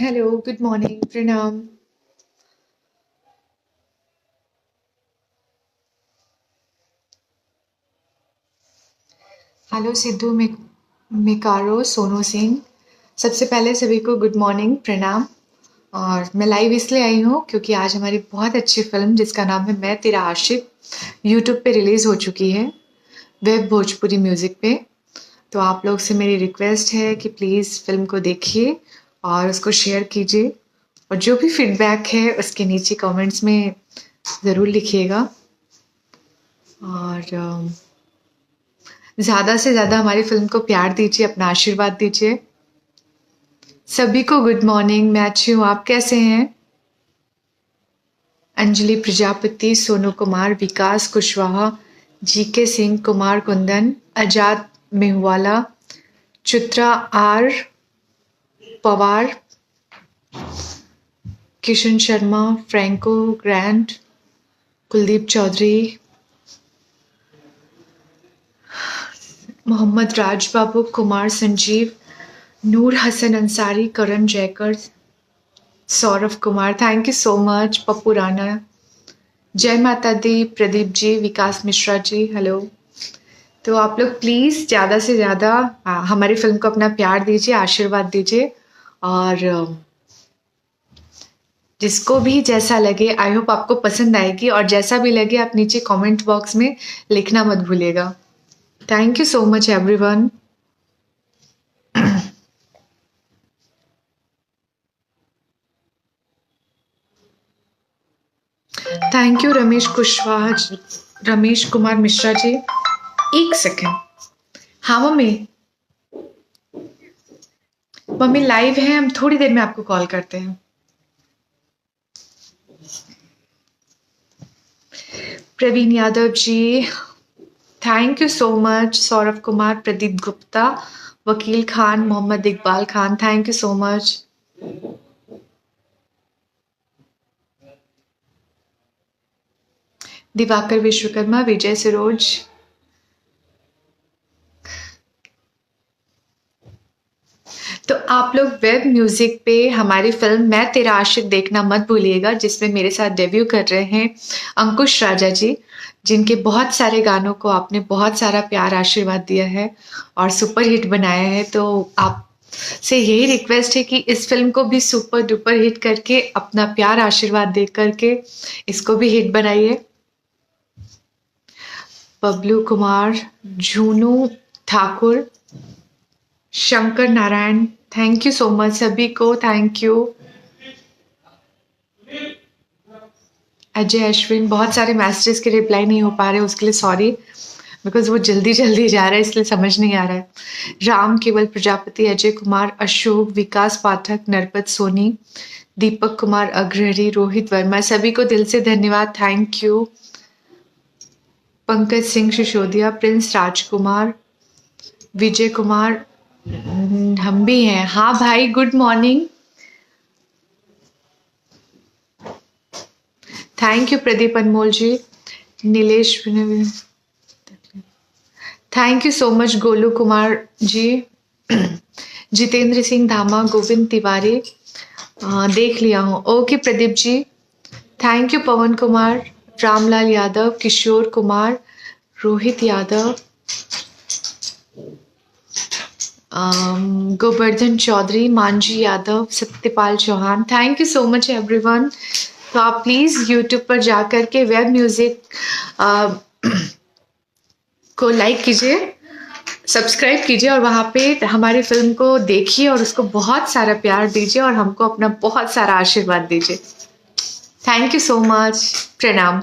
Hello, good morning, प्रणाम। Hello Sidhu मिकारो Sonu Singh. सबसे पहले सभी को गुड मॉर्निंग, प्रणाम। और मैं लाइव इसलिए आई हूँ क्योंकि आज हमारी बहुत अच्छी फिल्म जिसका नाम है मैं तेरा आशिक यूट्यूब पे रिलीज़ हो चुकी है, वेब भोजपुरी म्यूज़िक पे। तो आप लोग से मेरी रिक्वेस्ट है कि प्लीज़ फिल्म को देखिए और उसको शेयर कीजिए, और जो भी फीडबैक है उसके नीचे कमेंट्स में ज़रूर लिखिएगा। और ज़्यादा से ज़्यादा हमारी फिल्म को प्यार दीजिए, अपना आशीर्वाद दीजिए। सभी को गुड मॉर्निंग, मैं अच्छी हूँ, आप कैसे हैं? Anjali Prajapati, Sonu Kumar, Vikas Kushwaha, GK Singh, Kumar Kundan, Azad Mehwala, Chitra R Pawar, Kishan Sharma, Franco Grand, Kuldeep Chaudhary, Mohammad Raj Babu, Kumar Sanjeev, Noor Hasan Ansari, Karan Jaykar, Saurabh Kumar, thank you so much. Pappu Rana, जय माता दी, प्रदीप जी, विकास मिश्रा जी, हेलो। तो आप लोग प्लीज़ ज़्यादा से ज़्यादा हमारी फिल्म को अपना प्यार दीजिए, आशीर्वाद दीजिए। और जिसको भी जैसा लगे, आई होप आपको पसंद आएगी, और जैसा भी लगे आप नीचे कमेंट बॉक्स में लिखना मत भूलिएगा। Thank you so much everyone. Thank you Ramesh Kushwaha, Ramesh Kumar Mishra ji. एक सेकेंड। हाँ मम्मी, मम्मी लाइव है, हम थोड़ी देर में आपको कॉल करते हैं। Praveen Yadav ji, thank you so much. Saurabh Kumar, Pradeep Gupta, Vakil Khan, Mohammad Iqbal Khan, thank you so much. Diwakar Vishwakarma, Vijay Saroj, तो आप लोग वेब म्यूजिक पे हमारी फिल्म मैं तेरा आशिक देखना मत भूलिएगा, जिसमें मेरे साथ डेब्यू कर रहे हैं अंकुश राजा जी, जिनके बहुत सारे गानों को आपने बहुत सारा प्यार आशीर्वाद दिया है और सुपर हिट बनाया है। तो आप से यही रिक्वेस्ट है कि इस फिल्म को भी सुपर डुपर हिट करके अपना प्यार आशीर्वाद दे करके इसको भी हिट बनाइए। Bablu Kumar, Jhunu Thakur, Shankar Narayan, thank you so much सभी को, थैंक यू। अजय अश्विन, बहुत सारे मैसेजेस के रिप्लाई नहीं हो पा रहे, उसके लिए सॉरी, बिकॉज वो जल्दी जल्दी जा रहा है इसलिए समझ नहीं आ रहा है। राम केवल प्रजापति, अजय कुमार, अशोक, विकास पाठक, नरपत सोनी, दीपक कुमार अग्रहरी, रोहित वर्मा, सभी को दिल से धन्यवाद, thank you. Pankaj Singh Sisodia, Prince Rajkumar, Vijay Kumar, हम भी हैं, हाँ भाई, good morning. Thank you Pradeep Anmol ji, Nilesh, thank you so much Golu Kumar ji, Jitendra Singh Dhama, Govind Tiwari, देख लिया हूँ, okay Pradeep ji, thank you Pawan Kumar, Ramlal Yadav, Kishore Kumar, Rohit Yadav, Govardhan Chaudhary, Manjhi Yadav, Satyapal Chauhan, thank you so much everyone. तो आप प्लीज़ यूट्यूब पर जा कर के वेब म्यूज़िक को लाइक कीजिए, सब्सक्राइब कीजिए, और वहाँ पे हमारी फिल्म को देखिए और उसको बहुत सारा प्यार दीजिए और हमको अपना बहुत सारा आशीर्वाद दीजिए। थैंक यू सो मच, प्रणाम।